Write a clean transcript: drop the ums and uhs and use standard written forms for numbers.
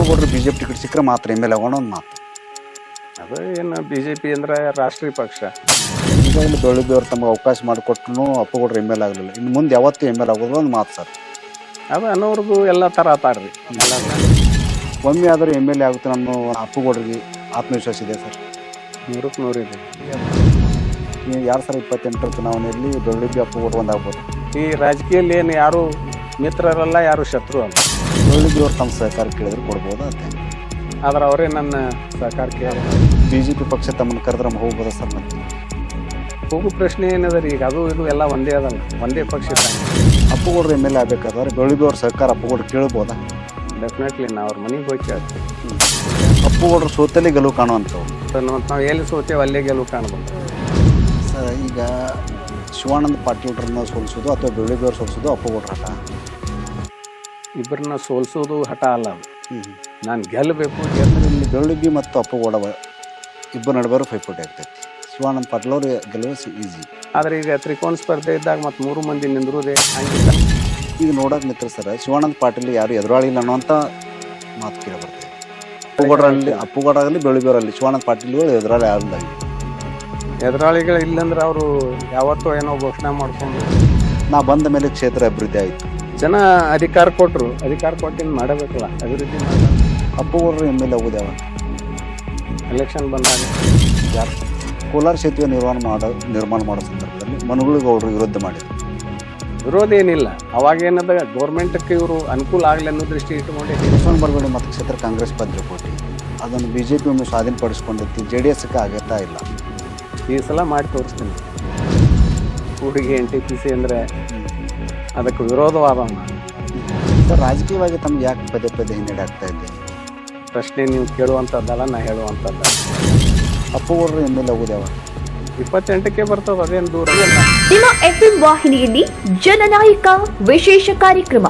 ಅಪ್ಪುಗೌಡರು BJP ticket ಸಿಕ್ಕರೆ ಮಾತ್ರ MLA ಆಗೋಣ ಒಂದು ಮಾತು. ಅದು ಏನು BJP ಅಂದ್ರೆ ರಾಷ್ಟ್ರೀಯ ಪಕ್ಷ. ಈಗಾಗಲೇ ಬೆಳಗ್ಗೆ ಅವ್ರು ತಮಗೆ ಅವಕಾಶ ಮಾಡಿಕೊಟ್ರು ಅಪ್ಪುಗೌಡರು MLA ಆಗಲಿಲ್ಲ. ಇನ್ನು ಮುಂದೆ ಯಾವತ್ತೂ MLA ಆಗೋದು ಒಂದು ಮಾತು ಸರ್. ಅದು ಅನ್ನೋರ್ದು ಎಲ್ಲ ಥರ ಆತಾರ್ರಿ. ಒಮ್ಮೆ ಆದರೂ MLA ಆಗುತ್ತೆ ನಮ್ಮ ಅಪ್ಪುಗೌಡರಿಗೆ ಆತ್ಮವಿಶ್ವಾಸ ಇದೆ ಸರ್. 100ಕ್ಕೆ 100 ಇದೆ. 2028 ಚುನಾವಣೆಯಲ್ಲಿ ಬೆಳಗ್ಗೆ ಅಪ್ಪುಗೌಡರು ಒಂದಾಗ್ಬೋದು. ಈ ರಾಜಕೀಯದಲ್ಲಿ ಏನು ಯಾರು ಮಿತ್ರರಲ್ಲ, ಯಾರು ಶತ್ರು ಅಲ್ಲ. ಬೆಳಗ್ಗೆ ಅವ್ರು ತಮ್ಮ ಸಹಕಾರ ಕೇಳಿದ್ರೆ ಕೊಡ್ಬೋದು ಅಂತ. ಆದ್ರೆ ಅವರೇ ನನ್ನ ಸಹಕಾರ ಕೇಳಿ BJP ಪಕ್ಷ ತಮ್ಮನ್ನು ಕರೆದ್ರೆ ಹೋಗ್ಬೋದ ಸರ್? ಮತ್ತೆ ಹೋಗೋ ಪ್ರಶ್ನೆ ಏನದ ರೀ? ಈಗ ಅದು ಇದು ಎಲ್ಲ ಒಂದೇ ಅದಲ್ಲ, ಒಂದೇ ಪಕ್ಷ. ಅಪ್ಪುಗೌಡರು MLA ಆಗಬೇಕಾದ್ರೆ ಬೆಳಗ್ಗೆ ಅವ್ರ ಸಹಕಾರ ಅಪ್ಪುಗೌಡರು ಕೇಳ್ಬೋದಾ? ಡೆಫಿನೆಟ್ಲಿ ನಾವು ಅವ್ರ ಮನೆಗೆ ಹೋಗಿ ಕೇಳ್ತೀವಿ. ಅಪ್ಪುಗೌಡರು ಸೋತಲ್ಲಿ ಗೆಲುವು ಕಾಣುವಂಥವು. ನಾವು ಎಲ್ಲಿ ಸೋತೇವೆ ಅಲ್ಲೇ ಗೆಲುವು ಕಾಣ್ಬೋದು ಸರ್. ಈಗ ಶಿವಾನಂದ ಪಾಟೀಲ್ರನ್ನ ಸೋಲಿಸೋದು ಅಥವಾ ಬೆಳಗ್ಗೆ ಅವ್ರು ಸೋಲಿಸೋದು ಅಪ್ಪುಗೌಡರ ಹಠ. ಇಬ್ಬರನ್ನ ಸೋಲಿಸೋದು ಹಠ ಅಲ್ಲ ಅದು. ನಾನು ಗೆಲ್ಲಬೇಕು. ಇಲ್ಲಿ ಬೆಳಗ್ಗೆ ಮತ್ತು ಅಪ್ಪುಗೌಡ ಇಬ್ಬರು ನಡುವರು ಪೈಪೋಟಿ ಆಗ್ತೈತಿ. ಶಿವಾನಂದ ಪಾಟೀಲ್ ಅವರು ಗೆಲುವು ಈಸಿ. ಆದರೆ ಈಗ ತ್ರಿಕೋನ ಸ್ಪರ್ಧೆ ಇದ್ದಾಗ ಮತ್ತು 3 ಮಂದಿ ನಿಂದ್ರುದೇ ಹಂಗಿಲ್ಲ. ಈಗ ನೋಡೋಕೆ ನಿಂತ್ರೆ ಸರ್, ಶಿವಾನಂದ ಪಾಟೀಲ್ ಯಾರು ಎದುರಾಳಿಲ್ಲ ಅನ್ನೋಂಥ ಮಾತು ಕೇಳಿ ಬರ್ತದೆ. ಅಪ್ಪುಗೌಡರಲ್ಲಿ ಬೆಳಗ್ಗೆಯವರಲ್ಲಿ ಶಿವಾನಂದ ಪಾಟೀಲ್ಗಳು ಎದುರಾಳಿ ಆಗಿಲ್ಲ. ಎದುರಾಳಿಗಳು ಇಲ್ಲಂದ್ರೆ ಅವರು ಯಾವತ್ತೂ ಏನೋ ಘೋಷಣೆ ಮಾಡ್ಕೊಂಡು ನಾ ಬಂದ ಮೇಲೆ ಕ್ಷೇತ್ರ ಅಭಿವೃದ್ಧಿ ಆಯಿತು. ಜನ ಅಧಿಕಾರ ಕೊಟ್ಟರು, ಅಧಿಕಾರ ಕೊಟ್ಟಿನ ಮಾಡಬೇಕಲ್ಲ, ಅಭಿವೃದ್ಧಿ ಮಾಡ. ಅಪ್ಪುಗೌಡರು MLA ಆಗೋದು ಯಾವಾಗ? ಎಲೆಕ್ಷನ್ ಬಂದಾಗ. ಯಾರು ಕೋಲಾರ ಸೇತುವೆ ನಿರ್ಮಾಣ ಮಾಡೋ ಸಂದರ್ಭದಲ್ಲಿ ಮನುಗಳಿಗೌಡರು ವಿರೋಧ ಮಾಡಿದರು. ವಿರೋಧ ಏನಿಲ್ಲ. ಅವಾಗೇನದ ಗೌರ್ಮೆಂಟಕ್ಕೆ ಇವರು ಅನುಕೂಲ ಆಗಲಿ ಅನ್ನೋ ದೃಷ್ಟಿ ಇಟ್ಟುಕೊಂಡು ಬಸವನ ಬಾಗೇವಾಡಿ ಮತಕ್ಷೇತ್ರ ಕಾಂಗ್ರೆಸ್ ಭದ್ರಕೋಟೆ ಅದನ್ನು BJP ಒಮ್ಮೆ ಸ್ವಾಧೀನಪಡಿಸ್ಕೊಂಡೈತಿ. JDSಕ್ಕೆ ಆಗತ್ತಾ ಇಲ್ಲ. ಈ ಸಲ ಮಾಡಿ ತೋರಿಸ್ತೀನಿ. ಕೂಡಿಗೆ NTPC ಅಂದರೆ ಅದಕ್ಕೆ ವಿರೋಧವಾದ ಸರ್. ರಾಜಕೀಯವಾಗಿ ತಮ್ಗೆ ಯಾಕೆ ಪದೇ ಪದೇ ಹಿನ್ನಡೆ ಆಗ್ತಾ ಇದೆ? ಪ್ರಶ್ನೆ ನೀವು ಕೇಳುವಂಥದ್ದಲ್ಲ, ನಾ ಹೇಳುವಂಥದ್ದು. ಅಪ್ಪುಗೌಡರು MLA ಆಗೋದು ಯಾವಾಗ? 28ಕ್ಕೆ ಬರ್ತದೆ, ಅದೇನು ದೂರ. ನಿಮ್ಮ FM ವಾಹಿನಿಯಲ್ಲಿ ಜನನಾಯಕ ವಿಶೇಷ ಕಾರ್ಯಕ್ರಮ